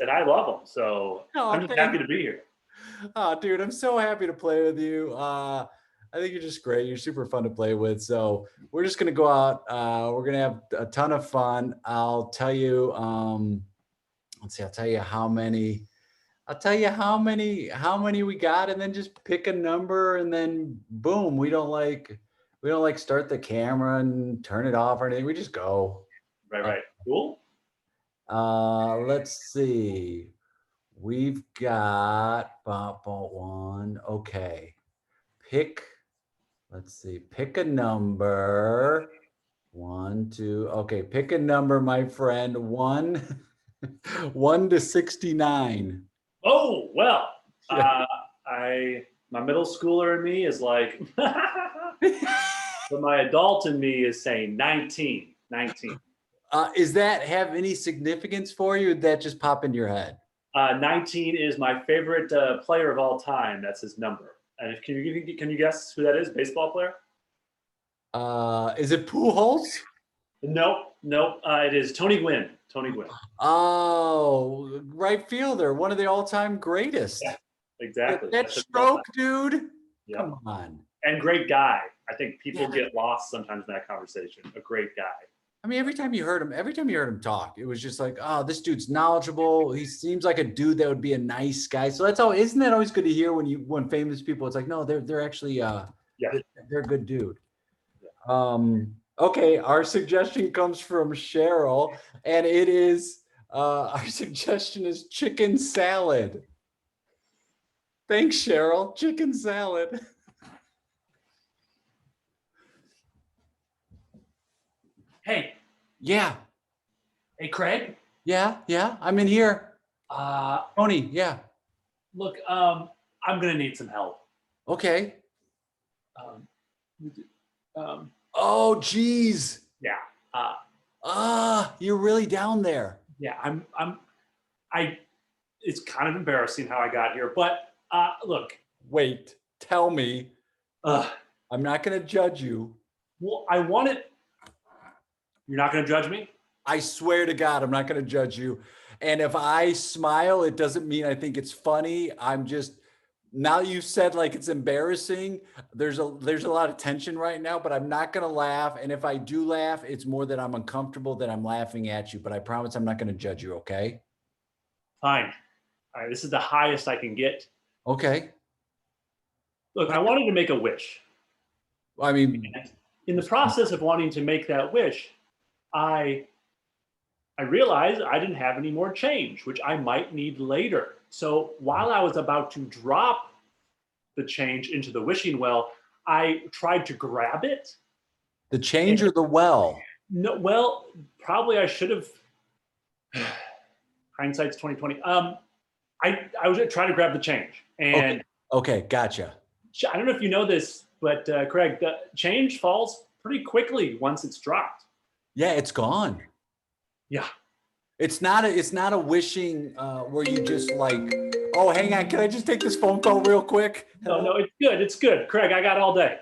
and I love them. So Oh, I'm just happy to be here. Oh, dude, I'm so happy to play with you. I think you're just great. You're super fun to play with. So we're just gonna go out. We're gonna have a ton of fun. I'll tell you. Let's see. I'll tell you how many. I'll tell you how many we got, and then just pick a number, and then boom. We don't like start the camera and turn it off or anything. We just go. Right. Cool. Let's see. We've got one. Okay. Let's see. Pick a number. 1, 2. Okay. Pick a number, my friend. 1 to 69. Oh, well, Yeah. my middle schooler in me is like, but my adult in me is saying 19. Is that have any significance for you? Or did that just pop into your head? 19 is my favorite player of all time. That's his number. And can you guess who that is? Baseball player? Is it Pujols? Nope. It is Tony Gwynn. Tony Gwynn. Oh, right fielder, one of the all-time greatest. Yeah, exactly. That stroke, dude. Yep. Come on. And great guy. I think people get lost sometimes in that conversation. A great guy. I mean, every time you heard him talk, it was just like, oh, this dude's knowledgeable. He seems like a dude that would be a nice guy. So isn't that always good to hear when famous people, it's like, no, they're actually they're a good dude. Okay, our suggestion comes from Cheryl, and it is our suggestion is chicken salad. Thanks, Cheryl. Chicken salad. Hey. Yeah. Hey, Craig. Yeah. I'm in here. Tony. Yeah. Look, I'm gonna need some help. Okay. Oh, geez. Yeah. You're really down there. Yeah. It's kind of embarrassing how I got here, but look. Wait. Tell me. I'm not gonna judge you. Well, I want it. You're not going to judge me? I swear to God, I'm not going to judge you. And if I smile, it doesn't mean I think it's funny. I'm just, now you said like it's embarrassing. There's a lot of tension right now, but I'm not going to laugh. And if I do laugh, it's more that I'm uncomfortable that I'm laughing at you. But I promise I'm not going to judge you, okay? Fine. All right, this is the highest I can get. Okay. Look, I wanted to make a wish. I mean, in the process of wanting to make that wish, I realized I didn't have any more change, which I might need later. So while I was about to drop the change into the wishing well, I tried to grab it. The change or the well? No, well, probably I should have. Hindsight's 2020. I was trying to grab the change, and okay, gotcha. I don't know if you know this, but Craig, the change falls pretty quickly once it's dropped. Yeah, it's gone. Yeah. It's not a wishing where you just like, oh, hang on, can I just take this phone call real quick? No, it's good. Craig, I got all day.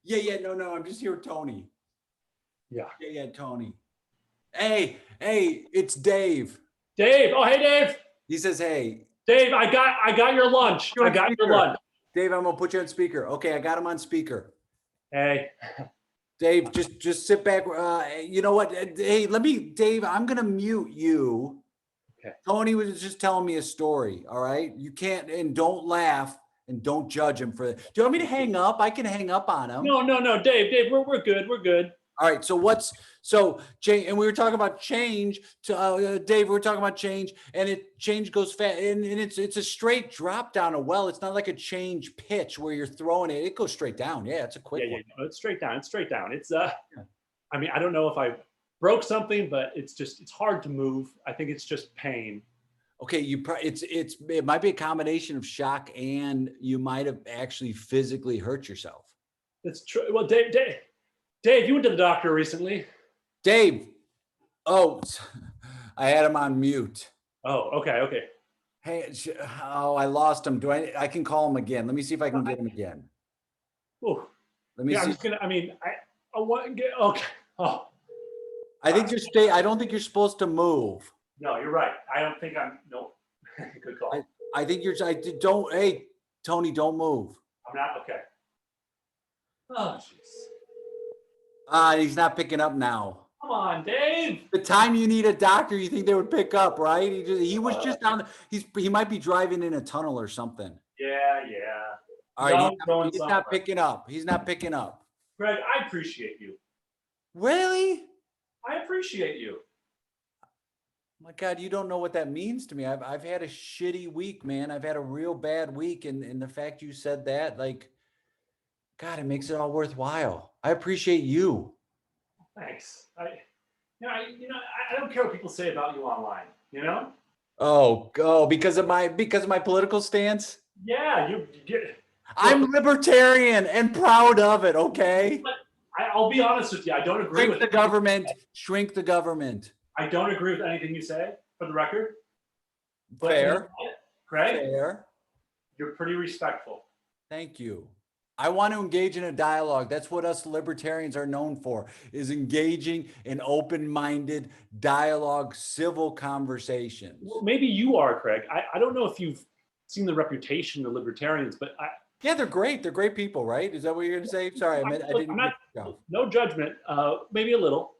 Yeah, no, I'm just here with Tony. Yeah, Tony. Hey, it's Dave. Dave, oh, hey, Dave. He says, hey. Dave, I got your lunch. Your lunch. Dave, I'm gonna put you on speaker. Okay, I got him on speaker. Hey. Dave, just sit back. You know what? Hey, Dave, I'm going to mute you. Okay. Tony was just telling me a story. All right. You can't, and don't laugh and don't judge him for it. Do you want me to hang up? I can hang up on him. No, Dave, we're good. We're good. All right. So Jay, and we were talking about change to Dave, we were talking about change, and change goes fast, and it's a straight drop down a well. It's not like a change pitch where you're throwing it. It goes straight down. Yeah. It's a quick one. No, it's straight down. It's I mean, I don't know if I broke something, but it's hard to move. I think it's just pain. Okay. It might be a combination of shock, and you might have actually physically hurt yourself. It's true. Well, Dave, you went to the doctor recently. Dave. Oh, I had him on mute. Oh, okay. Hey, I lost him. I can call him again. Let me see if I can get him again. Ooh. Let me see. I'm just gonna, I want to get, okay. Oh. I think I don't think you're supposed to move. No, you're right. I don't think I'm. No, good call. I think don't. Hey, Tony, don't move. I'm not okay. Oh, jeez. He's not picking up now. Come on, Dave. The time you need a doctor, you think they would pick up, right? He was just on. He might be driving in a tunnel or something. Yeah. All right, Going he's not picking up. He's not picking up. Greg, I appreciate you. Really? I appreciate you. My God, you don't know what that means to me. I've had a shitty week, man. I've had a real bad week, and the fact you said that, like, God, it makes it all worthwhile. I appreciate you. Thanks. I don't care what people say about you online. You know? Oh, because of my political stance. Yeah, you get. I'm libertarian and proud of it. Okay. But I'll be honest with you. I don't agree with the government. Shrink the government. I don't agree with anything you say, for the record. But Fair. You know, Craig, fair. You're pretty respectful. Thank you. I want to engage in a dialogue. That's what us libertarians are known for, is engaging in open-minded dialogue, civil conversations. Well, maybe you are, Craig. I don't know if you've seen the reputation of libertarians, but yeah, they're great. They're great people, right? Is that what you're going to say? Sorry, I didn't. No judgment. Maybe a little.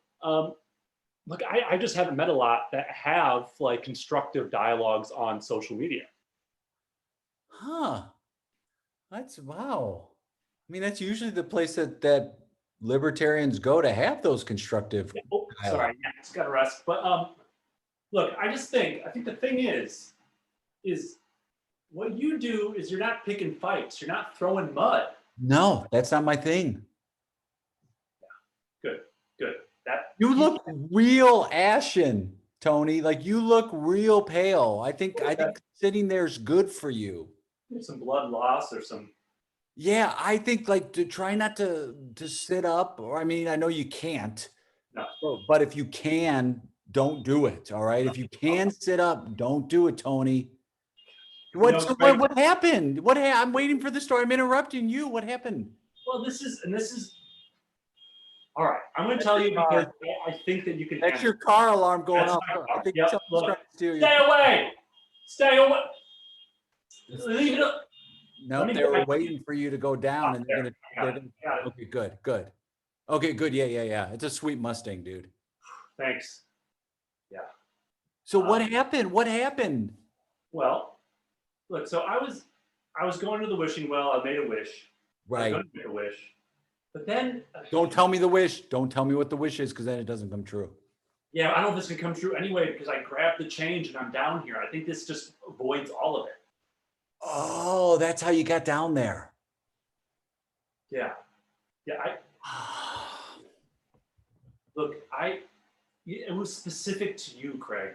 Look, I just haven't met a lot that have like constructive dialogues on social media. Huh. That's wow. I mean, that's usually the place that libertarians go to have those constructive. Sorry, yeah, just got to rest. But look, I think the thing is what you do is you're not picking fights. You're not throwing mud. No, that's not my thing. Yeah. Good. You look real ashen, Tony. Like you look real pale. I think sitting there is good for you. There's some blood loss or some. Yeah, I think like to try not to sit up. Or I mean, I know you can't. No. But if you can, don't do it. All right. If you can sit up, don't do it, Tony. What happened? I'm waiting for the story. I'm interrupting you. What happened? Well, this is all right. I'm going to tell you because I think that you can. That's your car alarm going off. I think look, stay away. Stay away. Leave it up. No, they were waiting for you to go down, and they're gonna. Okay, good. Okay, good. Yeah. It's a sweet Mustang, dude. Thanks. Yeah. So what happened? What happened? Well, look. So I was going to the wishing well. I made a wish. Right. I made a wish. But then. Don't tell me the wish. Don't tell me what the wish is, because then it doesn't come true. Yeah, I don't know if this can come true anyway because I grabbed the change and I'm down here. I think this just avoids all of it. Oh, that's how you got down there. Yeah. Look, it was specific to you, Craig.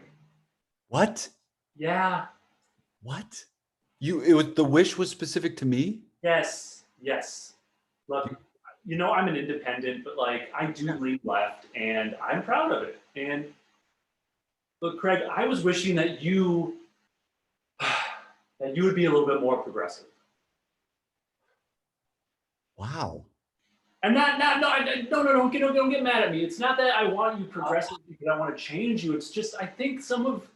What? Yeah. What? The wish was specific to me? Yes. Look, I'm an independent, but like I do lean left and I'm proud of it. And look, Craig, I was wishing that you would be a little bit more progressive. Wow. And don't get mad at me. It's not that I want you progressive because I want to change you. It's just I think some of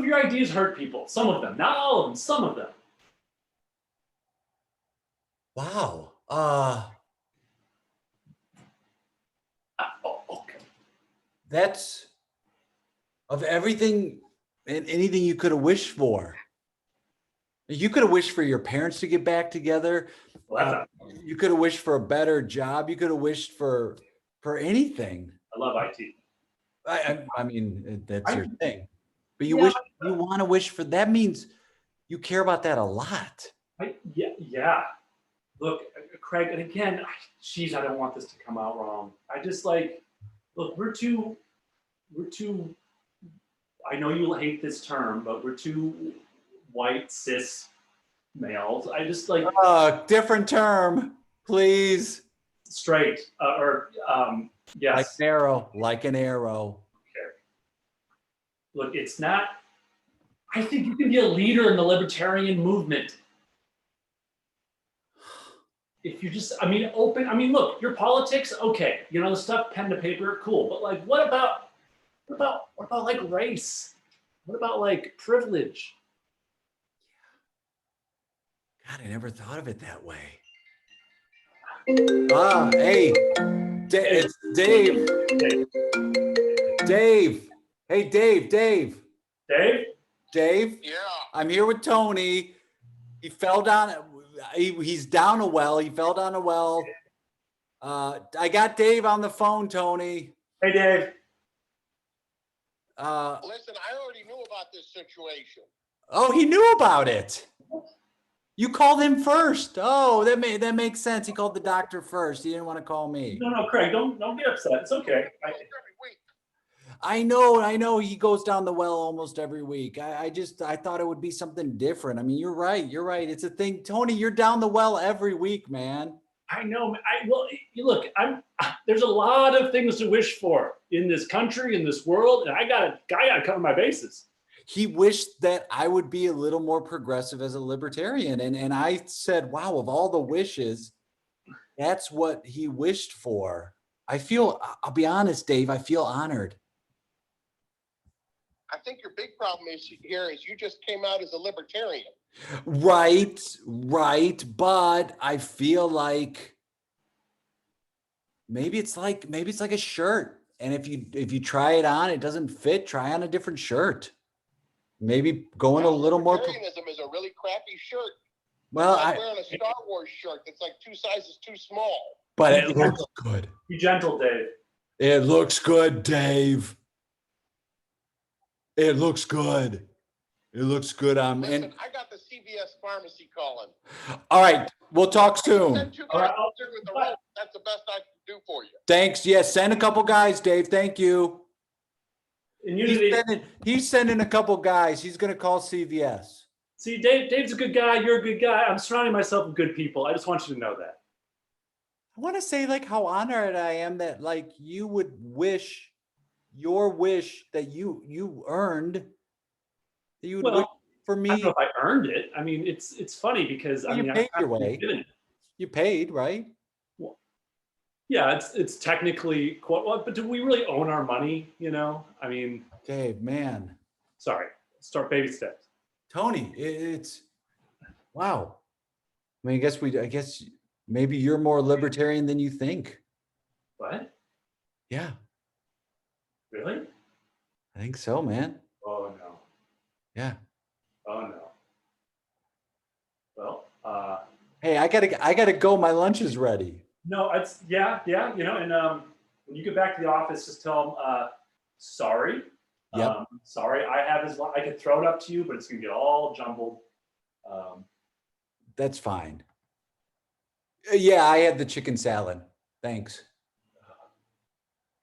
your ideas hurt people. Some of them, not all of them. Some of them. Wow. Okay. That's of everything and anything you could have wished for. You could have wished for your parents to get back together. You could have wished for a better job. You could have wished for anything. I love IT. I mean, that's your thing. But you want to wish for, that means you care about that a lot. Yeah. Look, Craig, and again, I don't want this to come out wrong. I just look, we're too, I know you'll hate this term, but we're too white, cis males. I just different term, please. Straight, yes. Like an arrow. Okay. Look, it's not, I think you can be a leader in the libertarian movement. If you just, look, your politics, okay. The stuff, pen to paper, cool. But what about What about like race? What about like privilege? God, I never thought of it that way. Hey, it's Dave. Dave. Hey, Dave. Dave? Dave? Yeah. I'm here with Tony. He fell down. He's down a well. He fell down a well. I got Dave on the phone, Tony. Hey, Dave. Listen, I already knew about this situation. Oh, he knew about it. You called him first. Oh, that makes sense. He called the doctor first. He didn't want to call me. No, Craig, don't get upset. It's okay. Every week. I know. He goes down the well almost every week. I thought it would be something different. I mean, you're right. It's a thing. Tony, you're down the well every week, man. I know. Look, there's a lot of things to wish for in this country, in this world, and I gotta cover my bases. He wished that I would be a little more progressive as a libertarian. And I said, wow, of all the wishes, that's what he wished for. I'll be honest, Dave, I feel honored. I think your big problem is you just came out as a libertarian. Right. But I feel like maybe it's like a shirt. And if you try it on, it doesn't fit, try on a different shirt. Maybe going a little more. Libertarianism is a really crappy shirt. Well, I'm wearing a Star Wars shirt that's like 2 sizes too small. But it looks good. Be gentle, Dave. It looks good, Dave. It looks good. Listen, I got the CVS pharmacy calling. All right, we'll talk soon. Send 2 guys with the rope. That's the best I can do for you. Thanks. Yes, send a couple guys, Dave. Thank you. He's sending a couple guys. He's going to call CVS. See, Dave's a good guy. You're a good guy. I'm surrounding myself with good people. I just want you to know that. I want to say like how honored I am that like you would wish your wish that you earned that you would wish for me. I don't know if I earned it. I mean, it's funny because you paid your way. You paid, right? Well, yeah, it's technically but do we really own our money? You know, I mean, Dave, man. Sorry. Start baby steps. Tony, it's wow. I mean, I guess maybe you're more libertarian than you think. What? Yeah. Really? I think so, man. Oh no. Yeah. Oh no. Well, hey, I gotta go. My lunch is ready. No, it's yeah, you know, and when you get back to the office, just tell them sorry. Yep. Sorry, I could throw it up to you, but it's gonna get all jumbled. That's fine. Yeah, I had the chicken salad. Thanks.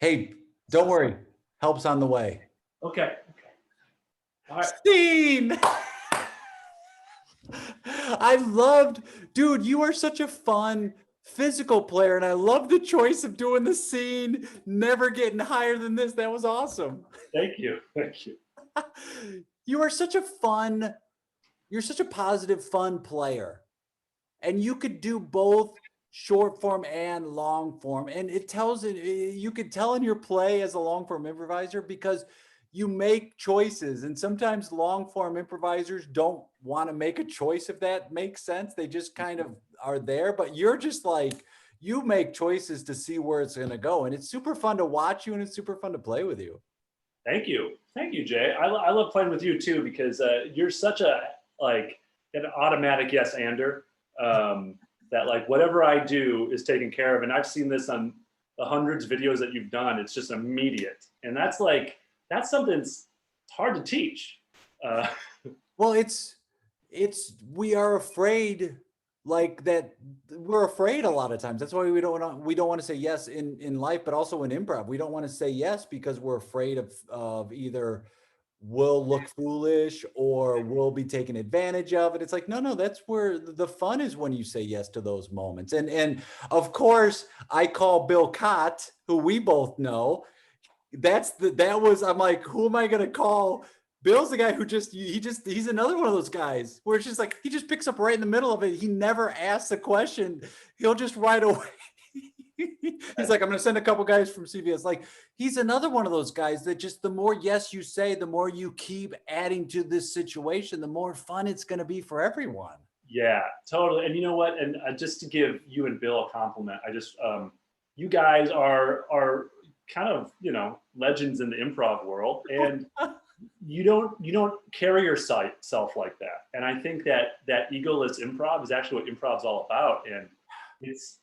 Hey, don't worry. Help's on the way. Okay. All right. Scene. Dude, you are such a fun physical player, and I love the choice of doing the scene, never getting higher than this. That was awesome. Thank you. You are such a positive, fun player. And you could do both short form and long form. And you could tell in your play as a long form improviser because you make choices. And sometimes long form improvisers don't want to make a choice, if that makes sense. They just kind of are there, but you're just like, you make choices to see where it's going to go. And it's super fun to watch you, and it's super fun to play with you. Thank you, Jay. I love playing with you too, because you're such an automatic yes-ander. That like whatever I do is taken care of. And I've seen this on the hundreds of videos that you've done. It's just immediate. And that's something that's hard to teach. Well, we are afraid like that. We're afraid a lot of times. That's why we don't want to say yes in life, but also in improv. We don't want to say yes because we're afraid of either we'll look foolish or we'll be taken advantage of. And it's like, no, that's where the fun is, when you say yes to those moments. And of course I call Bill Chott, who we both know. I'm like, who am I going to call? Bill's the guy who he's another one of those guys where it's just like, he just picks up right in the middle of it. He never asks a question. He'll just right away. He's like, I'm going to send a couple guys from CBS. Like, he's another one of those guys that just the more yes you say, the more you keep adding to this situation, the more fun it's going to be for everyone. Yeah, totally. And you know what? And just to give you and Bill a compliment, I just you guys are kind of, you know, legends in the improv world, and you don't carry yourself like that. And I think that egoless improv is actually what improv's all about. And it's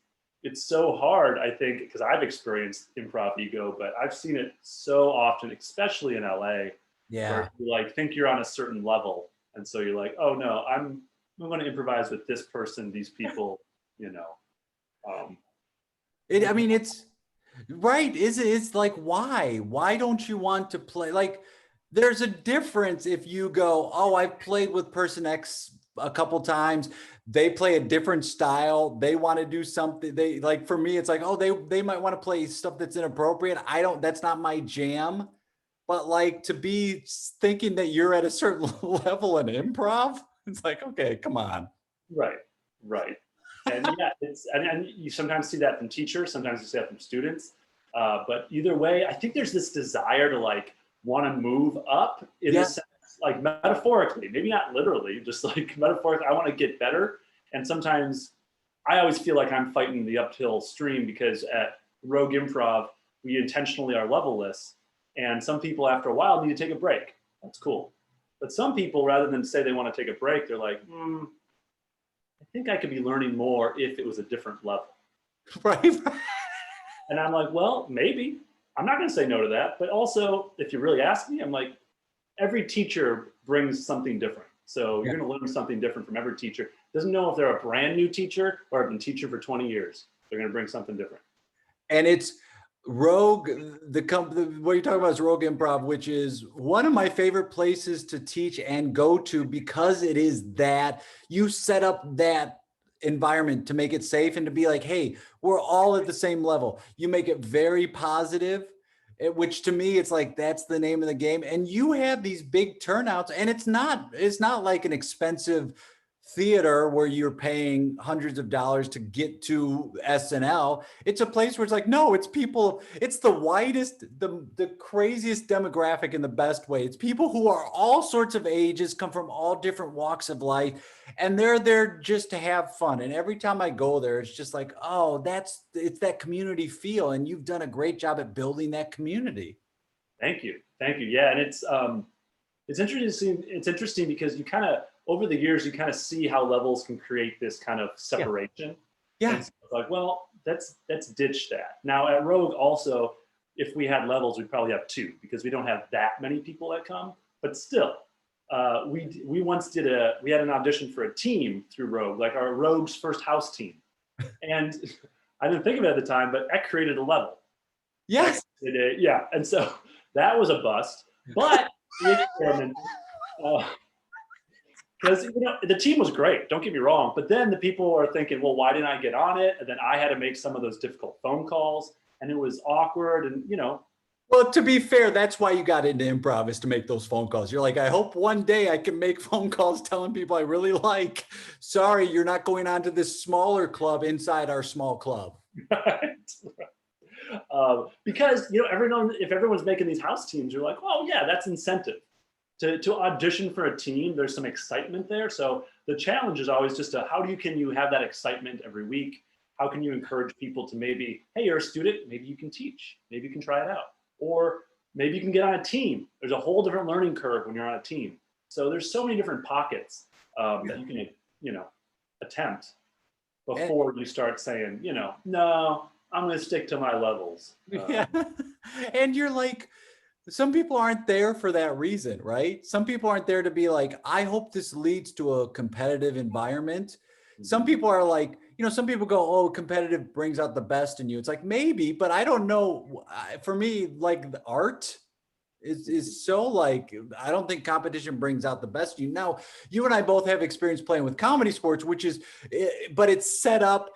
so hard, I think, because I've experienced improv ego, but I've seen it so often, especially in LA. Yeah. Where you like think you're on a certain level, and so you're like, oh no, I'm going to improvise with this person, these people, you know. I mean, it's right. It's like, why don't you want to play? Like, there's a difference if you go, oh, I've played with person X a couple times. They play a different style. They want to do something. They like, for me, it's like, oh, they might want to play stuff that's inappropriate. That's not my jam. But like, to be thinking that you're at a certain level in improv, it's like, okay, come on. Right. And yeah, and you sometimes see that from teachers, sometimes you see that from students. But either way, I think there's this desire to like want to move up in the sense, like metaphorically, maybe not literally, just like metaphorically, I want to get better. And sometimes I always feel like I'm fighting the uphill stream, because at Rogue Improv, we intentionally are levelless. And some people after a while need to take a break. That's cool. But some people, rather than say they want to take a break, they're like, I think I could be learning more if it was a different level. Right. And I'm like, well, maybe. I'm not going to say no to that. But also, if you really ask me, I'm like, every teacher brings something different. So you're going to learn something different from every teacher. Doesn't know if they're a brand new teacher or have been teaching for 20 years. They're going to bring something different. And it's Rogue, what you're talking about is Rogue Improv, which is one of my favorite places to teach and go to, because it is that you set up that environment to make it safe and to be like, hey, we're all at the same level. You make it very positive, which to me, it's like, that's the name of the game. And you have these big turnouts, and it's not like an expensive theater where you're paying hundreds of dollars to get to SNL. It's a place where it's like, no, it's people, it's the widest, the craziest demographic in the best way. It's people who are all sorts of ages, come from all different walks of life, and they're there just to have fun. And every time I go there, it's just like, oh, it's that community feel. And you've done a great job at building that community. Thank you. Yeah. And it's interesting. It's interesting because you kind of, over the years, you kind of see how levels can create this kind of separation. Yeah. So it's like, well, let's ditch that. Now at Rogue also, if we had levels, we'd probably have 2, because we don't have that many people that come. But still, we once we had an audition for a team through Rogue, like our Rogue's first house team. And I didn't think of it at the time, but that created a level. Yes. Yeah. And so that was a bust. But we experimented. Because the team was great, don't get me wrong, but then the people are thinking, well, why didn't I get on it? And then I had to make some of those difficult phone calls, and it was awkward, and Well, to be fair, that's why you got into improv, is to make those phone calls. You're like, I hope one day I can make phone calls telling people I really like. Sorry, you're not going on to this smaller club inside our small club. Right. Because if everyone's making these house teams, you're like, oh yeah, that's incentive. To audition for a team, there's some excitement there. So the challenge is always just can you have that excitement every week? How can you encourage people to maybe, hey, you're a student, maybe you can teach, maybe you can try it out, or maybe you can get on a team. There's a whole different learning curve when you're on a team. So there's so many different pockets that you can, attempt before you start saying, no, I'm going to stick to my levels. Yeah. And you're like, some people aren't there for that reason, right? Some people aren't there to be like, I hope this leads to a competitive environment. Some people are like, some people go, oh, competitive brings out the best in you. It's like, maybe, but I don't know. For me, like, the art is so like, I don't think competition brings out the best in you. Now, you and I both have experience playing with comedy sports, but it's set up.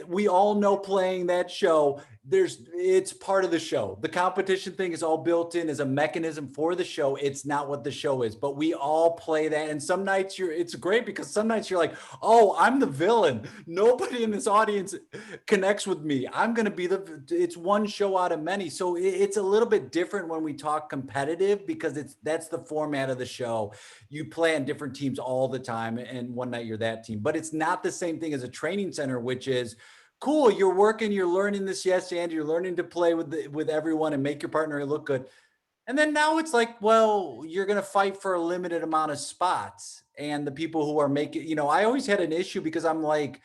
We all know playing that show, it's part of the show. The competition thing is all built in as a mechanism for the show. It's not what the show is, but we all play that. And some nights it's great because some nights you're like, oh, I'm the villain. Nobody in this audience connects with me. I'm going to be it's one show out of many. So it's a little bit different when we talk competitive because that's the format of the show. You play on different teams all the time. And one night you're that team, but it's not the same thing as a training center, which is, cool, you're working, you're learning this, yes, and you're learning to play with everyone and make your partner look good. And then now it's like, well, you're going to fight for a limited amount of spots. And the people who are making, I always had an issue because I'm like,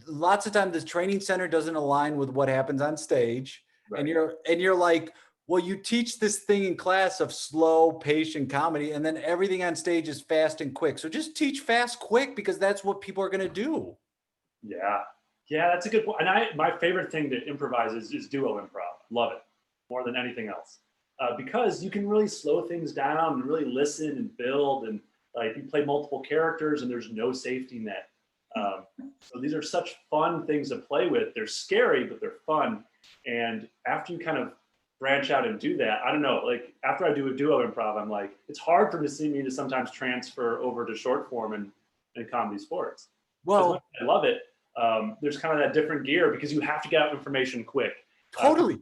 lots of times this training center doesn't align with what happens on stage. Right. And you're like, well, you teach this thing in class of slow, patient comedy, and then everything on stage is fast and quick. So just teach fast, quick, because that's what people are going to do. Yeah. Yeah, that's a good point. And my favorite thing to improvise is duo improv. Love it more than anything else, because you can really slow things down and really listen and build, and like you play multiple characters and there's no safety net. So these are such fun things to play with. They're scary, but they're fun. And after you kind of branch out and do that, I don't know, like after I do a duo improv, I'm like, it's hard for me to sometimes transfer over to short form and comedy sports. Well, I love it. There's kind of that different gear because you have to get out information quick. Totally.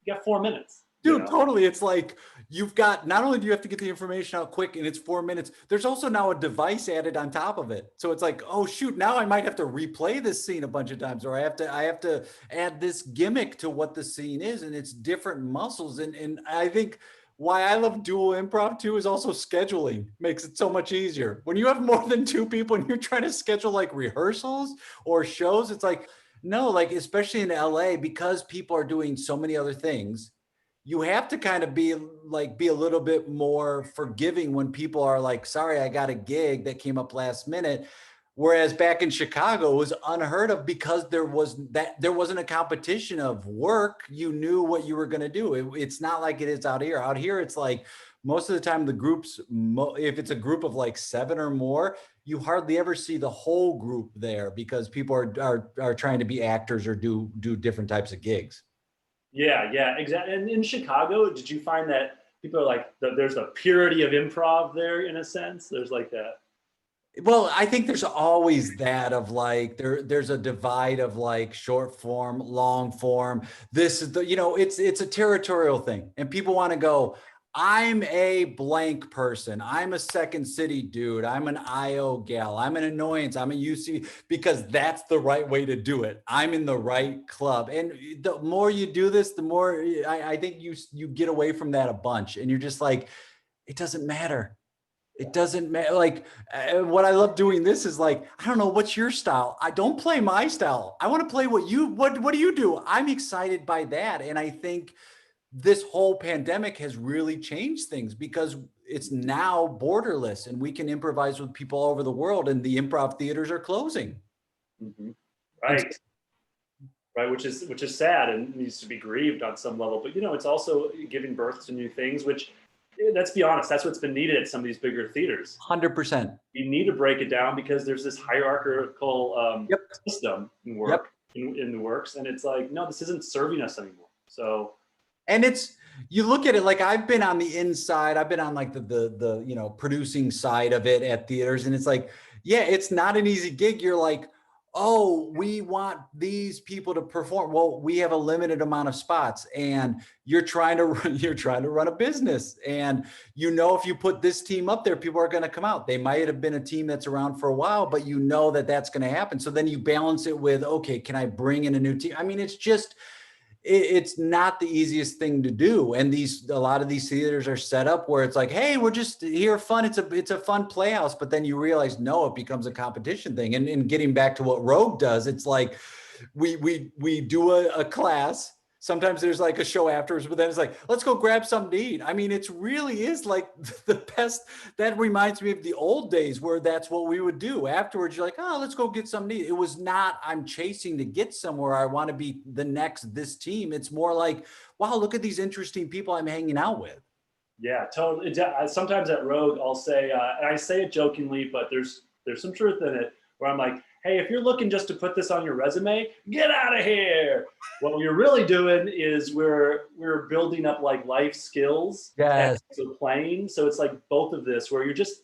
You got 4 minutes. Dude, totally. It's like you've got, not only do you have to get the information out quick and it's 4 minutes, there's also now a device added on top of it. So it's like, oh shoot, now I might have to replay this scene a bunch of times, or I have to add this gimmick to what the scene is, and it's different muscles. And I think why I love dual improv too is also scheduling makes it so much easier. When you have more than 2 people and you're trying to schedule like rehearsals or shows, it's like, no, like especially in LA, because people are doing so many other things, you have to kind of be a little bit more forgiving when people are like, sorry, I got a gig that came up last minute. Whereas back in Chicago, it was unheard of because there wasn't a competition of work. You knew what you were going to do. It's not like it is out here. Out here, it's like most of the time the groups, if it's a group of like 7 or more, you hardly ever see the whole group there because people are trying to be actors or do different types of gigs. Yeah, exactly. And in Chicago, did you find that people are like, there's a purity of improv there in a sense? There's like that. Well, I think there's always that of like, there's a divide of like short form, long form. This is it's a territorial thing, and people want to go, I'm a blank person. I'm a Second City dude. I'm an IO gal. I'm an annoyance. I'm a UC, because that's the right way to do it. I'm in the right club. And the more you do this, the more I think you get away from that a bunch, and you're just like, it doesn't matter. It doesn't matter. Like what I love doing this is like, I don't know, what's your style? I don't play my style. I want to play what do you do? I'm excited by that. And I think this whole pandemic has really changed things because it's now borderless and we can improvise with people all over the world, and the improv theaters are closing. Mm-hmm. Right. Which is sad and needs to be grieved on some level, but it's also giving birth to new things, which, let's be honest, that's what's been needed at some of these bigger theaters. 100%. You need to break it down because there's this hierarchical system in the works, and it's like, no, this isn't serving us anymore. So, and you look at it like, I've been on the inside, I've been on like the producing side of it at theaters, and it's like, yeah, it's not an easy gig. You're like, oh, we want these people to perform. Well, we have a limited amount of spots, and you're trying to run a business. And if you put this team up there, people are going to come out. They might have been a team that's around for a while, but that's going to happen. So then you balance it with, okay, can I bring in a new team? I mean, it's not the easiest thing to do. And a lot of these theaters are set up where it's like, hey, we're just here fun. It's a fun playhouse. But then you realize, no, it becomes a competition thing. And getting back to what Rogue does, it's like we do a class. Sometimes there's like a show afterwards, but then it's like, let's go grab something to eat. I mean, it really is like the best. That reminds me of the old days where that's what we would do. Afterwards, you're like, oh, let's go get something to eat. It was not, I'm chasing to get somewhere. I want to be this team. It's more like, wow, look at these interesting people I'm hanging out with. Yeah, totally. Sometimes at Rogue, I'll say, and I say it jokingly, but there's some truth in it, where I'm like, hey, if you're looking just to put this on your resume, get out of here. What we're really doing is we're building up like life skills. Yes. So playing. So it's like both of this where you're just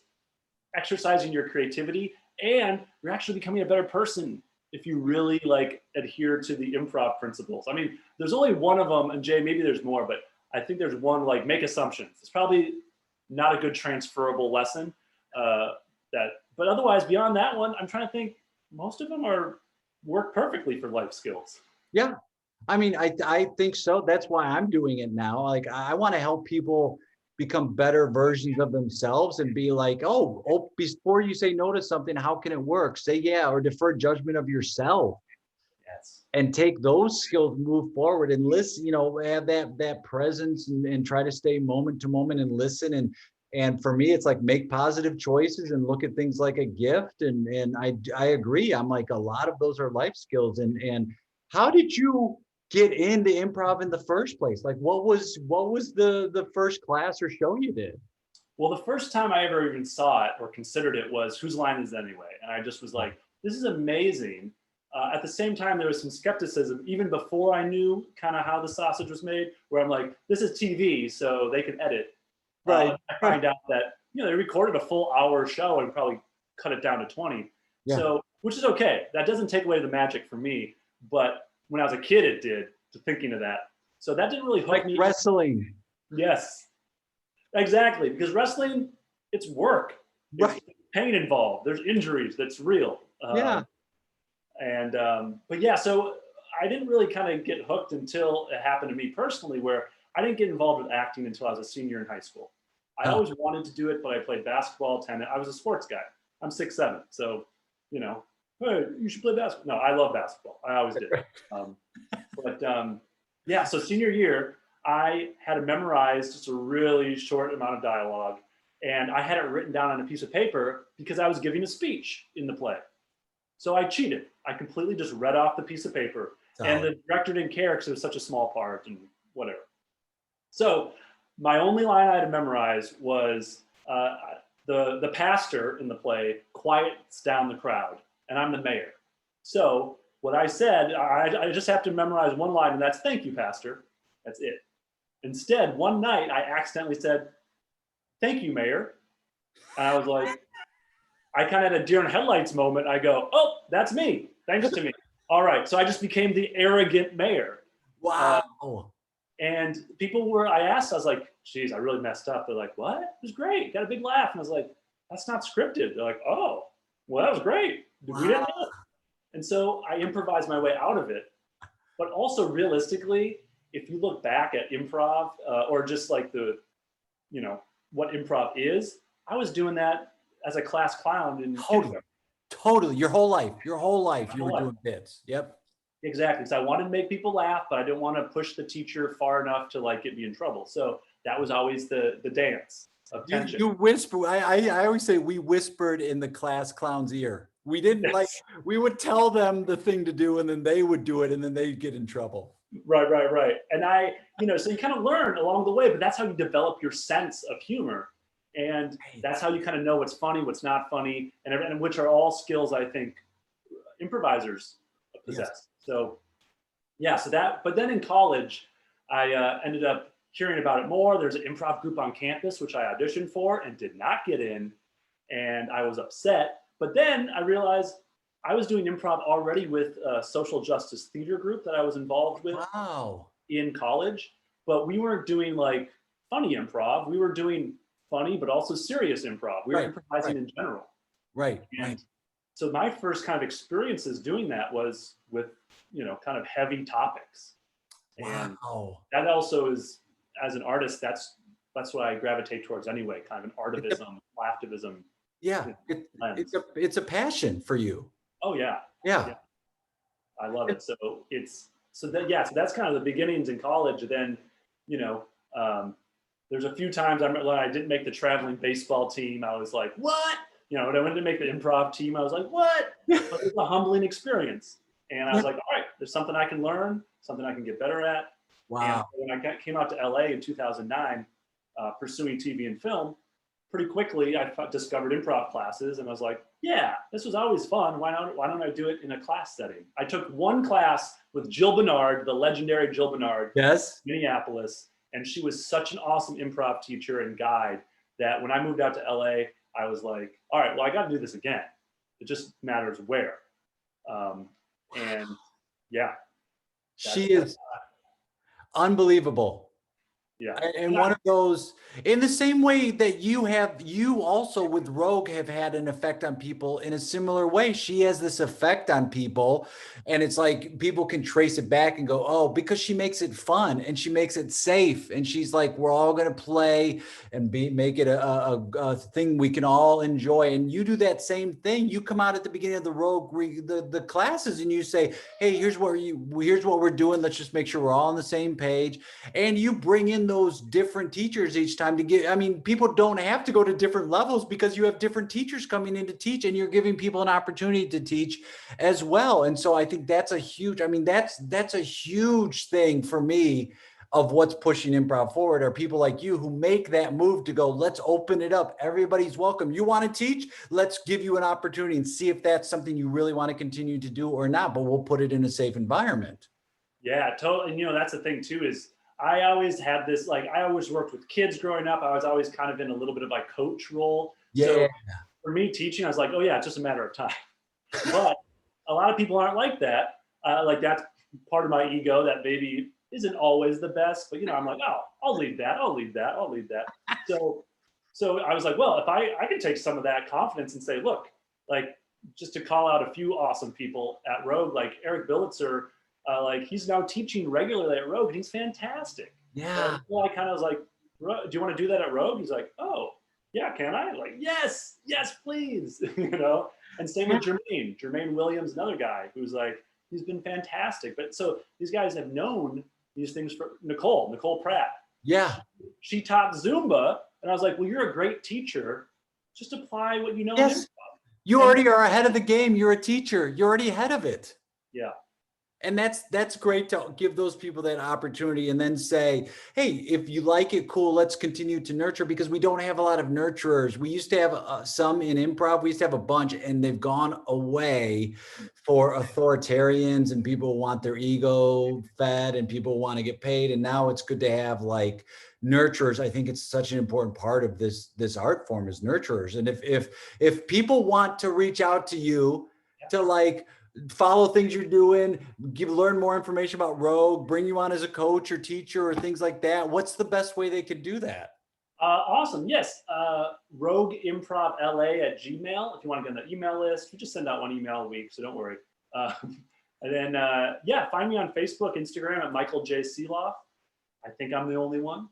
exercising your creativity and you're actually becoming a better person if you really like adhere to the improv principles. I mean, there's only one of them, and Jay, maybe there's more, but I think there's one like make assumptions. It's probably not a good transferable lesson. But otherwise, beyond that one, I'm trying to think. Most of them work perfectly for life skills. Yeah, I mean, I think so. That's why I'm doing it now. Like, I want to help people become better versions of themselves and be like, oh, before you say no to something, how can it work? Say yeah, or defer judgment of yourself. Yes. And take those skills, move forward and listen, have that presence and try to stay moment to moment and listen. And for me, it's like make positive choices and look at things like a gift. And I agree. I'm like, a lot of those are life skills. And how did you get into improv in the first place? Like, what was the first class or show you did? Well, the first time I ever even saw it or considered it was Whose Line Is It Anyway? And I just was like, this is amazing. At the same time, there was some skepticism, even before I knew kind of how the sausage was made, where I'm like, this is TV, so they can edit. Right. I find out that, they recorded a full hour show and probably cut it down to 20. Yeah. So, which is okay. That doesn't take away the magic for me. But when I was a kid, it did, to thinking of that. So that didn't really hook me. Like wrestling. Yes, exactly. Because wrestling, it's work. Right. It's pain involved. There's injuries. That's real. Yeah. But yeah, so I didn't really kind of get hooked until it happened to me personally, where I didn't get involved with acting until I was a senior in high school. I always wanted to do it, but I played basketball, tennis. I was a sports guy. I'm 6'7", so hey, you should play basketball. No, I love basketball. I always did. Yeah, so senior year, I had to memorize just a really short amount of dialogue, and I had it written down on a piece of paper because I was giving a speech in the play. So I cheated. I completely just read off the piece of paper, and the director didn't care because it was such a small part and whatever. So my only line I had to memorize was the pastor in the play quiets down the crowd, and I'm the mayor. So what I said, I just have to memorize one line, and that's "Thank you, Pastor." That's it. Instead, one night I accidentally said, "Thank you, Mayor," and I was like, I kind of had a deer in headlights moment. I go, "Oh, that's me. Thanks to me." All right, so I just became the arrogant mayor. Wow. And I asked, I was like, "Geez, I really messed up." They're like, "What? It was great. Got a big laugh." And I was like, "That's not scripted." They're like, "Oh, well, that was great. Wow. We didn't know." And so I improvised my way out of it. But also realistically, if you look back at improv or just like what improv is, I was doing that as a class clown in Totally. Your whole life you were doing bits. Yep. Exactly. So I wanted to make people laugh, but I didn't want to push the teacher far enough to like get me in trouble. So that was always the dance of tension. You whisper. I always say we whispered in the class clown's ear. We didn't we would tell them the thing to do and then they would do it and then they'd get in trouble. Right. And so you kind of learn along the way, but that's how you develop your sense of humor. And that's how you kind of know what's funny, what's not funny, and which are all skills I think improvisers possess. Yes. So yeah, but then in college, I ended up hearing about it more. There's an improv group on campus, which I auditioned for and did not get in. And I was upset. But then I realized I was doing improv already with a social justice theater group that I was involved with in college. But we weren't doing like funny improv. We were doing funny, but also serious improv. We were improvising in general. Right. So my first kind of experiences doing that was with, kind of heavy topics. And that also is, as an artist, that's what I gravitate towards anyway, kind of an artivism, laughtivism. Yeah, it's a passion for you. Oh yeah. I love it. So so that's kind of the beginnings in college. Then, there's a few times when I didn't make the traveling baseball team. I was like, what? When I went to make the improv team, I was like, what? But it was a humbling experience. And I was like, all right, there's something I can learn, something I can get better at. Wow. And when I came out to LA in 2009, pursuing TV and film, pretty quickly I discovered improv classes, and I was like, yeah, this was always fun. Why don't I do it in a class setting? I took one class with Jill Bernard, the legendary Jill Bernard, Yes. Minneapolis, and she was such an awesome improv teacher and guide that when I moved out to LA, I was like, all right, well, I got to do this again. It just matters where. And yeah, she is unbelievable. Yeah. And one of those, in the same way that you also with Rogue have had an effect on people in a similar way. She has this effect on people, and it's like people can trace it back and go, oh, because she makes it fun and she makes it safe. And she's like, we're all going to play and make it a thing we can all enjoy. And you do that same thing. You come out at the beginning of the Rogue, the classes, and you say, hey, here's what we're doing. Let's just make sure we're all on the same page. And you bring in those different teachers each time to get, I mean, people don't have to go to different levels because you have different teachers coming in to teach, and you're giving people an opportunity to teach as well. And so I think that's a huge, I mean, that's a huge thing for me of what's pushing improv forward, are people like you who make that move to go, let's open it up. Everybody's welcome. You want to teach? Let's give you an opportunity and see if that's something you really want to continue to do or not, but we'll put it in a safe environment. Yeah, totally. And that's the thing too, is I always had this, like, I always worked with kids growing up. I was always kind of in a little bit of a coach role. Yeah. So for me teaching, I was like, oh yeah, it's just a matter of time. But a lot of people aren't like that. Like that's part of my ego that maybe isn't always the best, but I'm like, oh, I'll lead that. So I was like, well, if I can take some of that confidence and say, look, like, just to call out a few awesome people at Rogue, like Eric Billitzer, like he's now teaching regularly at Rogue, and he's fantastic. Yeah. So I kind of was like, do you want to do that at Rogue? He's like, oh, yeah, can I? Like, yes, please. And same with Jermaine Williams, another guy who's like, he's been fantastic. But so these guys have known these things for Nicole Pratt. Yeah. She taught Zumba, and I was like, well, you're a great teacher. Just apply what you know. Yes. You already are ahead of the game. You're a teacher. You're already ahead of it. Yeah. And that's great to give those people that opportunity, and then say, hey, if you like it, cool, let's continue to nurture, because we don't have a lot of nurturers. We used to have some in improv. We used to have a bunch, and they've gone away for authoritarians, and people want their ego fed, and people want to get paid. And now it's good to have like nurturers. I think it's such an important part of this art form is nurturers. And if people want to reach out to you to like follow things you're doing, learn more information about Rogue, bring you on as a coach or teacher or things like that, what's the best way they could do that? Awesome. Yes. Rogue Improv LA at Gmail. If you want to get on the email list, we just send out one email a week, so don't worry. And then, find me on Facebook, Instagram at Michael J. Sielaff. I think I'm the only one.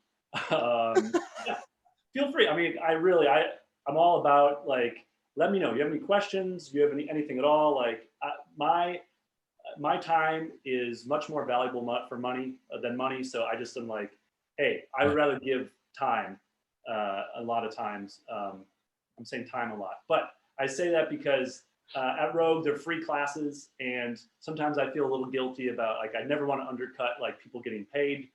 Feel free. I mean, I'm all about, like, let me know. You have any questions? Do you have anything at all? Like, my time is much more valuable for money than money. So I just am like, hey, I would rather give time a lot of times. I'm saying time a lot, but I say that because at Rogue, they're free classes. And sometimes I feel a little guilty about, like, I never want to undercut like people getting paid.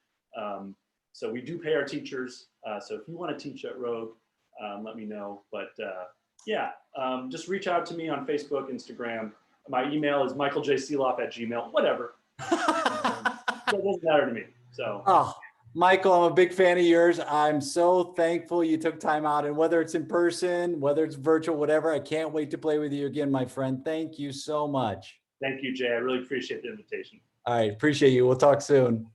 So we do pay our teachers. So if you want to teach at Rogue, let me know. But just reach out to me on Facebook, Instagram. My email is michaeljsielaff@gmail, whatever. It doesn't matter to me. So. Oh, Michael, I'm a big fan of yours. I'm so thankful you took time out, and whether it's in person, whether it's virtual, whatever, I can't wait to play with you again, my friend. Thank you so much. Thank you, Jay. I really appreciate the invitation. All right. Appreciate you. We'll talk soon.